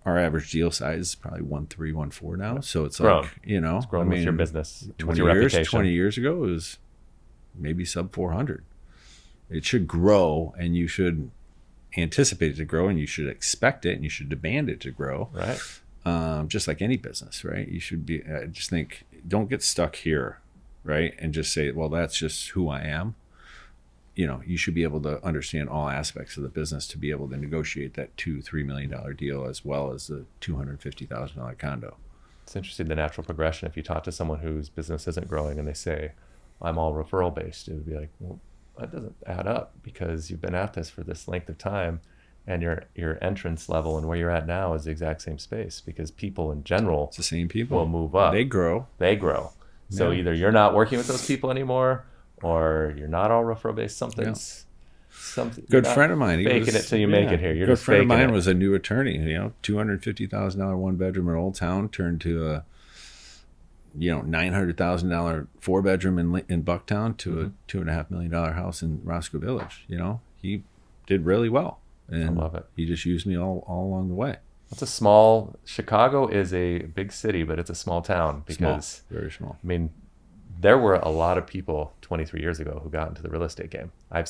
our average deal size is probably 1.3, 1.4 now. So it's like, it's grown with your business, 20 your years, reputation. 20 years ago, it was maybe sub 400. It should grow, and you should anticipate it to grow, and you should expect it, and you should demand it to grow. Right. Just like any business, right? You should be, I just think, don't get stuck here. right? And just say, well, that's just who I am. You should be able to understand all aspects of the business to be able to negotiate that $2-3 million deal as well as the $250,000 condo. It's interesting, the natural progression. If you talk to someone whose business isn't growing and they say, I'm all referral based, it would be like, well, that doesn't add up because you've been at this for this length of time and your entrance level and where you're at now is the exact same space, because people in general, it's the same people, will move up. They grow. So either you're not working with those people anymore, or you're not all referral based. Something. Good friend of mine. Faking it till you make it here. You're good just friend of faking mine it. was a new attorney. $250,000 one bedroom in Old Town turned to a $900,000 four bedroom in Bucktown to a $2.5 million house in Roscoe Village. He did really well, and I love it. He just used me all along the way. Chicago is a big city, but it's a small town because very small. I mean, there were a lot of people 23 years ago who got into the real estate game. I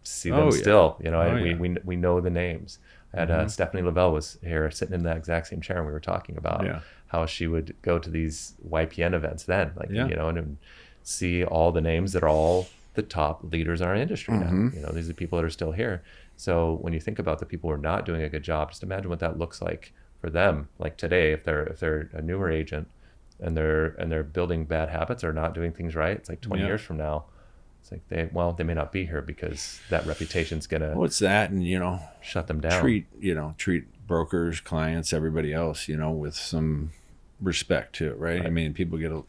see them still. We know the names. And Stephanie Lavelle was here sitting in that exact same chair, and we were talking about how she would go to these YPN events then, and see all the names that are all the top leaders in our industry now. These are people that are still here. So when you think about the people who are not doing a good job, just imagine what that looks like for them. Like today, if they're a newer agent and they're building bad habits or not doing things right, it's like 20 years from now, it's like they may not be here because that reputation's gonna and shut them down. Treat brokers, clients, everybody else, with some respect to it, right? I mean, people get a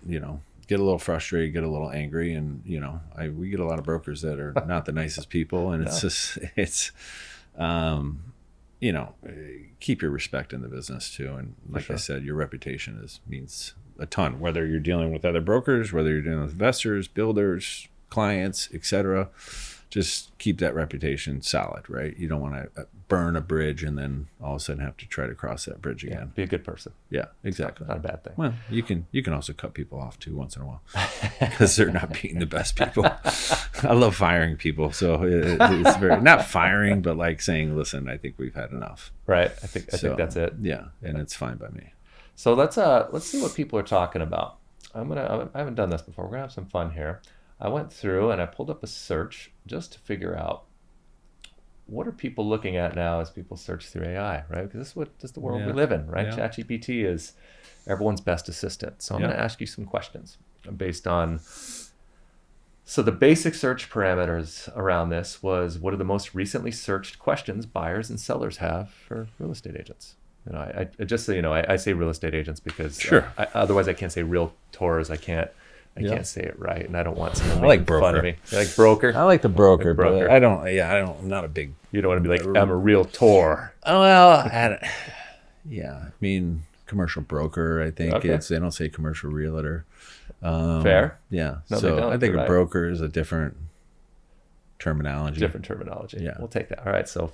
little frustrated, get a little angry, and we get a lot of brokers that are not the nicest people, and keep your respect in the business too. And like I said, your reputation means a ton, whether you're dealing with other brokers, whether you're dealing with investors, builders, clients, etc. Just keep that reputation solid, right? You don't want to burn a bridge and then all of a sudden have to try to cross that bridge again. Be a good person. Yeah, exactly. Not a bad thing. Well, you can also cut people off too once in a while because they're not being the best people. I love firing people, so it's very not firing, but like saying, "Listen, I think we've had enough." Right. I think that's it. Yeah, and it's fine by me. So let's see what people are talking about. I haven't done this before. We're gonna have some fun here. I went through and I pulled up a search just to figure out what are people looking at now as people search through AI, right? Because this is the world we live in, right? Yeah. ChatGPT is everyone's best assistant. So I'm going to ask you some questions based on. So the basic search parameters around this was, what are the most recently searched questions buyers and sellers have for real estate agents? I just say, I say real estate agents because otherwise I can't say realtors. I can't say it right, and I don't want someone making fun of me. You like broker? I like the broker, Like broker. but I don't. Yeah, I'm not a big. You don't want to be like, I'm a realtor. Oh well, I mean commercial broker. I think they don't say commercial realtor. Fair. Yeah. No, so I think a broker is a different terminology. Yeah. We'll take that. All right. So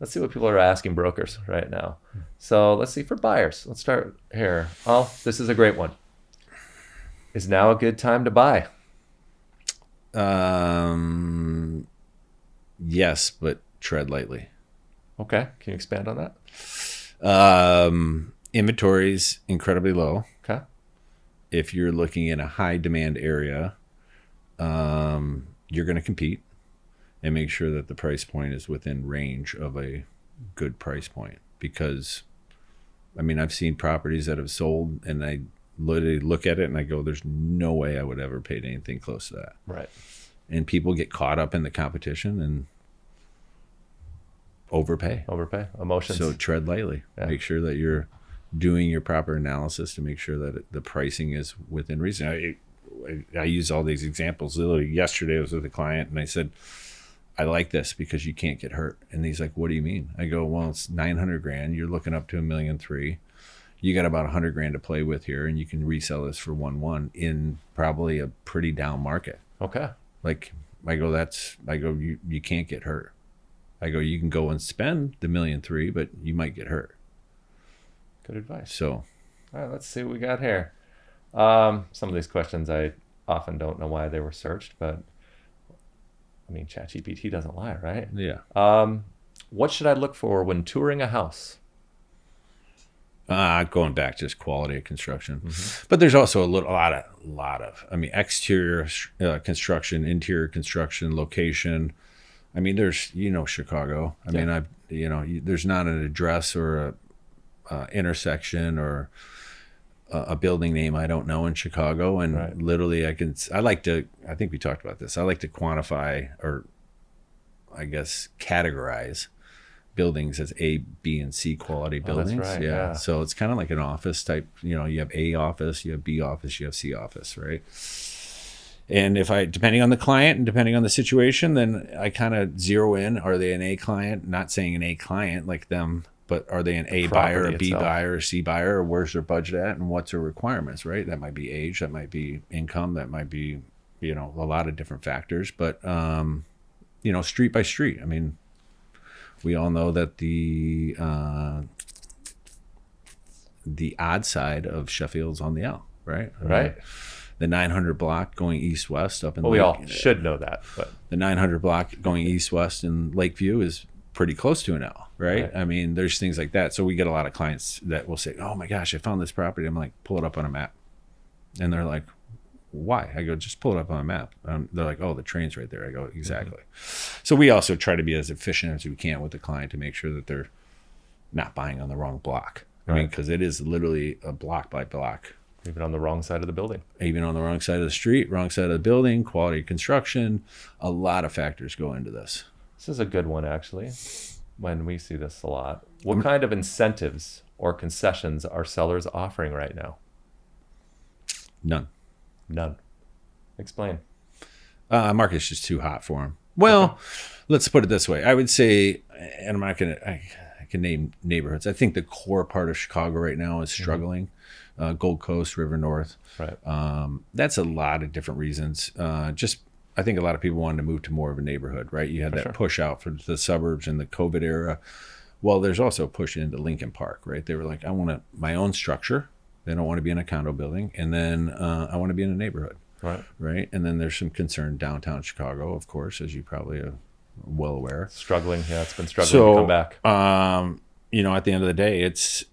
let's see what people are asking brokers right now. So let's see for buyers. Let's start here. Oh, this is a great one. Is now a good time to buy? Yes, but tread lightly. Okay. Can you expand on that? Inventory's incredibly low. Okay. If you're looking in a high demand area, you're going to compete and make sure that the price point is within range of a good price point. Because, I've seen properties that have sold and I literally look at it and I go, there's no way I would ever paid anything close to that. Right. And people get caught up in the competition and overpay. Emotions. So tread lightly. Yeah. Make sure that you're doing your proper analysis to make sure that the pricing is within reason. I use all these examples. Literally yesterday I was with a client and I said, I like this because you can't get hurt. And he's like, what do you mean? I go, well, it's $900,000. You're looking up to $1.3 million. You got about $100,000 to play with here, and you can resell this for 1.1 in probably a pretty down market. Okay. I go, you can't get hurt. I go, you can go and spend the $1.3 million, but you might get hurt. Good advice. So, all right, let's see what we got here. Some of these questions I often don't know why they were searched, but ChatGPT doesn't lie, right? Yeah. What should I look for when touring a house? Going back just quality of construction, but there's also a lot of. I mean, exterior construction, interior construction, location. I mean, there's Chicago. I mean, there's not an address or a intersection or a building name I don't know in Chicago, and literally I think we talked about this. I like to quantify, or I guess categorize, buildings as A, B, and C quality buildings. That's right, yeah. So it's kind of like an office type. You have A office, you have B office, you have C office, right? And depending on the client and depending on the situation, then I kind of zero in. Are they an A client? Not saying an A client like them, but are they an A buyer, a B buyer, a C buyer, or where's their budget at, and what's their requirements, right? That might be age, that might be income, that might be, a lot of different factors. But, street by street. I mean, we all know that the odd side of Sheffield's on the L, right? Right. The 900 block going east-west up in we all should know that. But the 900 block going east-west in Lakeview is pretty close to an L, right? I mean, there's things like that. So we get a lot of clients that will say, oh my gosh, I found this property. I'm like, pull it up on a map. And they're like, why? I go, just pull it up on a map. They're like, oh, the train's right there. I go, exactly. So we also try to be as efficient as we can with the client to make sure that they're not buying on the wrong block. I mean, because it is literally a block by block. Even on the wrong side of the building. Even on the wrong side of the street, wrong side of the building, quality of construction. A lot of factors go into this. This is a good one, actually, when we see this a lot. What kind of incentives or concessions are sellers offering right now? None. Explain. Market's just too hot for them. Well, let's put it this way. I would say, and I'm not going to, I can name neighborhoods. I think the core part of Chicago right now is struggling. Gold Coast, River North. Right. That's a lot of different reasons. I think a lot of people wanted to move to more of a neighborhood, right? You had that push out for the suburbs in the COVID era. Well, there's also a push into Lincoln Park, right? They were like, I want my own structure. They don't want to be in a condo building. And then I want to be in a neighborhood. Right. And then there's some concern downtown Chicago, of course, as you probably are well aware. Struggling. Yeah, it's been struggling to come back. At the end of the day, it's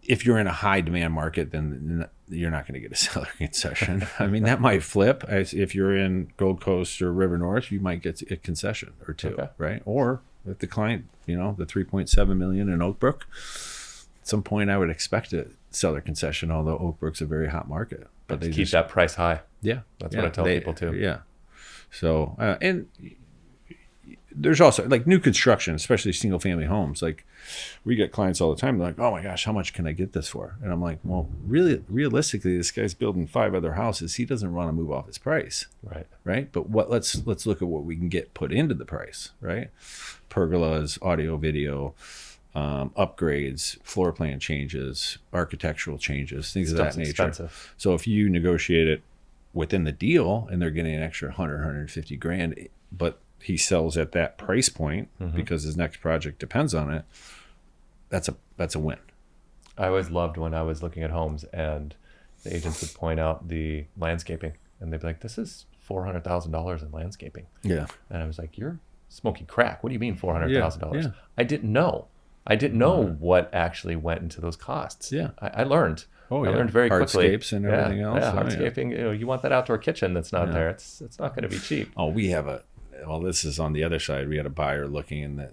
if you're in a high demand market, then you're not going to get a seller concession. I mean, that might flip. If you're in Gold Coast or River North, you might get a concession or two, right? Or if the client, the $3.7 million in Oak Brook, at some point I would expect a seller concession, although Oak Brook's a very hot market. But they keep that price high. Yeah. That's what I tell people too. Yeah. So, and there's also like new construction, especially single family homes. Like we get clients all the time. They're like, oh my gosh, how much can I get this for? And I'm like, well, really, realistically, this guy's building 5 other houses. He doesn't want to move off his price. Right. But let's look at what we can get put into the price. Right. Pergolas, audio, video, upgrades, floor plan changes, architectural changes, things of that nature. Expensive. So if you negotiate it within the deal and they're getting an extra 150 grand, but he sells at that price point because his next project depends on it, that's a win. I always loved when I was looking at homes and the agents would point out the landscaping and they'd be like, this is $400,000 in landscaping. Yeah. And I was like, you're smoking crack. What do you mean $400,000? Yeah. I didn't know what actually went into those costs. Yeah. I learned. Oh, I learned very quickly. Hardscapes and everything else. Yeah, hardscaping. You want that outdoor kitchen that's not there. It's not going to be cheap. Oh, we have this is on the other side. We had a buyer looking in the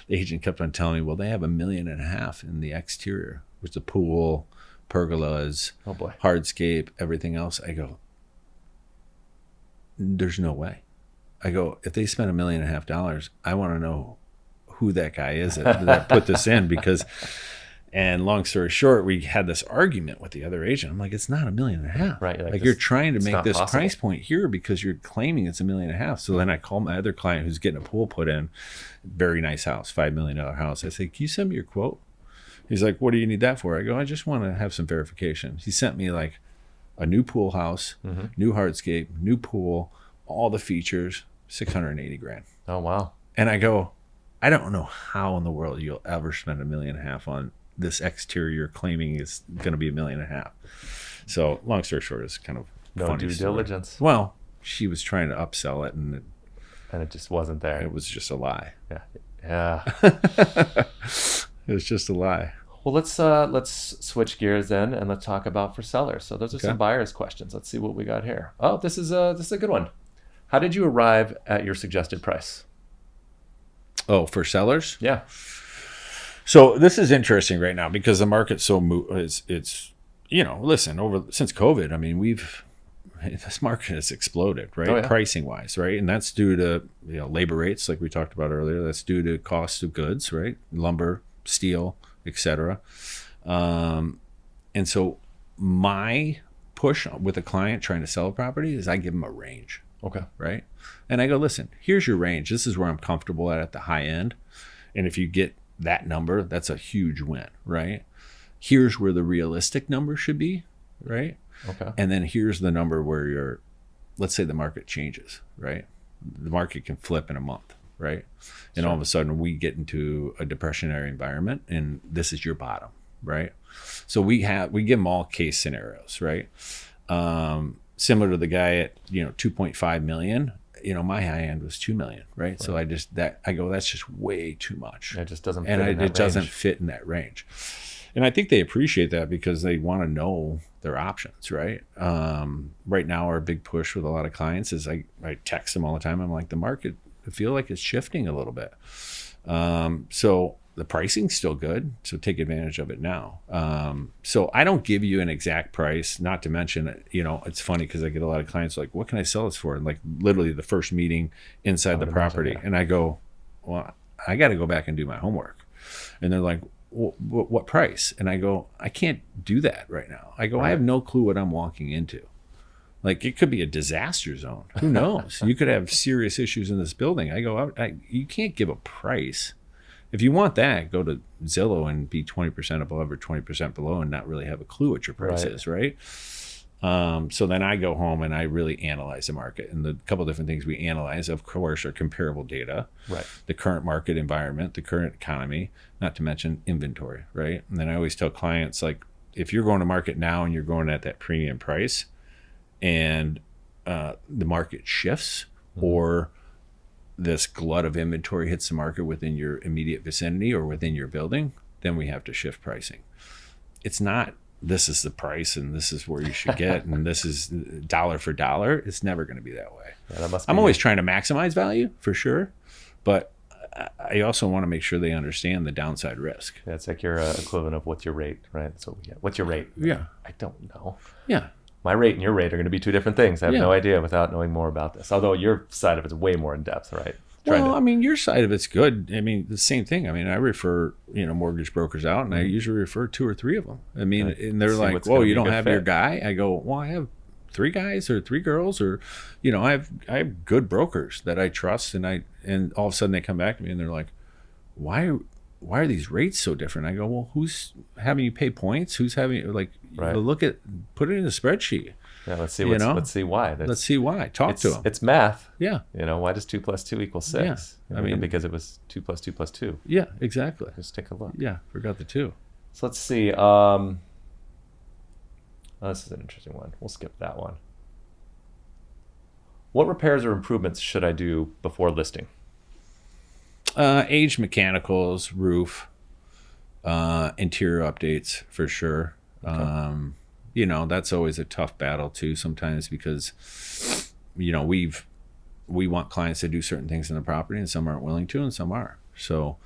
agent kept on telling me, well, they have $1.5 million in the exterior, which is a pool, pergolas, hardscape, everything else. I go, there's no way. I go, if they spend $1.5 million, I want to know who that guy is that put this in, because, and long story short, we had this argument with the other agent. I'm like, it's not $1.5 million. Right. Like you're trying to make this price point here because you're claiming it's $1.5 million. So then I call my other client who's getting a pool put in, very nice house, $5 million house. I say, can you send me your quote? He's like, what do you need that for? I go, I just want to have some verification. He sent me like a new pool house, new hardscape, new pool, all the features, 680 grand. Oh, wow. And I go, I don't know how in the world you'll ever spend $1.5 million on this exterior you're claiming is going to be $1.5 million. So long story short, it's kind of no funny due story. diligence. Well, she was trying to upsell it and it just wasn't there. It was just a lie. Yeah. It was just a lie. Well, let's switch gears then, and let's talk about for sellers. So those are some buyers' questions. Let's see what we got here. Oh, this is a good one. How did you arrive at your suggested price? Oh, for sellers? Yeah. So this is interesting right now because the market's so it's listen, since COVID, I mean, this market has exploded, right? Oh, yeah. Pricing wise, right? And that's due to labor rates, like we talked about earlier. That's due to cost of goods, right? Lumber, steel, etc. And so my push with a client trying to sell a property is I give them a range. Okay. Right. And I go, listen, here's your range. This is where I'm comfortable at the high end. And if you get that number, that's a huge win. Right. Here's where the realistic number should be. Right. Okay. And then here's the number where let's say the market changes. Right. The market can flip in a month. Right. And all of a sudden we get into a depressionary environment and this is your bottom. Right. So we give them all case scenarios. Right. Similar to the guy at 2.5 million, my high end was 2 million, right? So I go, that's just way too much. It just doesn't fit and in that it doesn't range. fit in that range. And I think they appreciate that because they want to know their options, right? Right now, our big push with a lot of clients is I text them all the time. I'm like, the market, I feel like it's shifting a little bit. So the pricing's still good, so take advantage of it now. So I don't give you an exact price, not to mention, it's funny because I get a lot of clients like, what can I sell this for? And like literally the first meeting inside the property. And I go, well, I got to go back and do my homework. And they're like, well, what price? And I go, I can't do that right now. I go, I have no clue what I'm walking into. Like it could be a disaster zone. Who knows? You could have serious issues in this building. I go, you can't give a price. If you want that, go to Zillow and be 20% above or 20% below and not really have a clue what your price is, right? So then I go home and I really analyze the market. And the couple of different things we analyze, of course, are comparable data, right? The current market environment, the current economy, not to mention inventory, right? And then I always tell clients, like, if you're going to market now and you're going at that premium price and the market shifts or this glut of inventory hits the market within your immediate vicinity or within your building, then we have to shift pricing. It's not, this is the price and this is where you should get and this is dollar for dollar. It's never going to be that way. Yeah, I'm always trying to maximize value for sure, but I also want to make sure they understand the downside risk. Yeah, it's like your equivalent of what's your rate, right? That's what we get. What's your rate? Yeah. I don't know. Yeah. My rate and your rate are going to be two different things. I have no idea without knowing more about this. Although your side of it's way more in depth, right? I mean, your side of it's good. I mean, the same thing. I mean, I refer, mortgage brokers out and I usually refer 2 or 3 of them. I mean, and they're like, whoa, you don't have your guy? I go, well, I have 3 guys or 3 girls or, I have good brokers that I trust. And all of a sudden they come back to me and they're like, why are these rates so different? I go, well, who's having you pay points? Who's having put it in a spreadsheet. Yeah, let's see why. Let's see why. Talk to them. It's math. Yeah. Why does 2 + 2 = 6? Yeah. I mean, because it was 2 + 2 + 2. Yeah, exactly. Just take a look. Yeah, forgot the 2. So let's see. This is an interesting one. We'll skip that one. What repairs or improvements should I do before listing? Aged mechanicals, roof, interior updates for sure. Okay. That's always a tough battle too sometimes because, we want clients to do certain things in the property and some aren't willing to and some are. So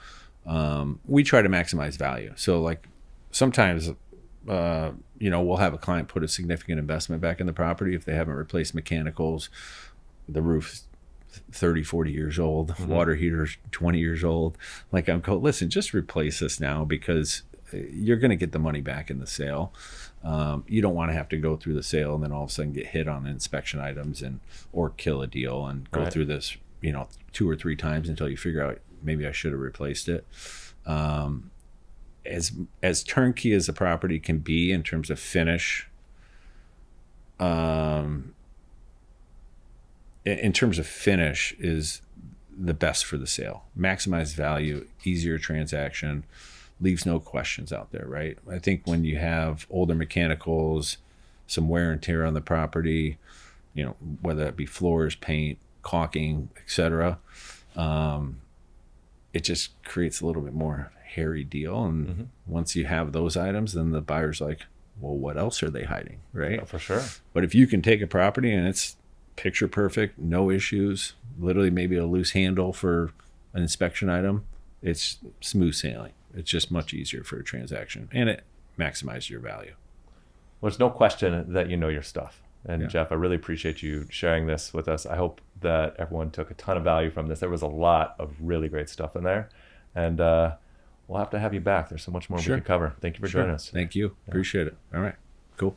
we try to maximize value. So like sometimes, we'll have a client put a significant investment back in the property if they haven't replaced mechanicals, the roof's 30, 40 years old, water heater's 20 years old. Like I'm going, listen, just replace this now because you're going to get the money back in the sale. You don't want to have to go through the sale and then all of a sudden get hit on inspection items or kill a deal and go through this, 2 or 3 times until you figure out maybe I should have replaced it. As turnkey as the property can be in terms of finish, in terms of finish is the best for the sale. Maximize value, easier transaction, leaves no questions out there, right? I think when you have older mechanicals, some wear and tear on the property, whether that be floors, paint, caulking, etc., it just creates a little bit more hairy deal. And once you have those items, then the buyer's like, well, what else are they hiding, right? Yeah, for sure. But if you can take a property and it's picture perfect, no issues, literally maybe a loose handle for an inspection item, it's smooth sailing. It's just much easier for a transaction, and it maximizes your value. Well, there's no question that you know your stuff. And Jeff, I really appreciate you sharing this with us. I hope that everyone took a ton of value from this. There was a lot of really great stuff in there. And we'll have to have you back. There's so much more we can cover. Thank you for joining us. Thank you. Appreciate it. All right. Cool.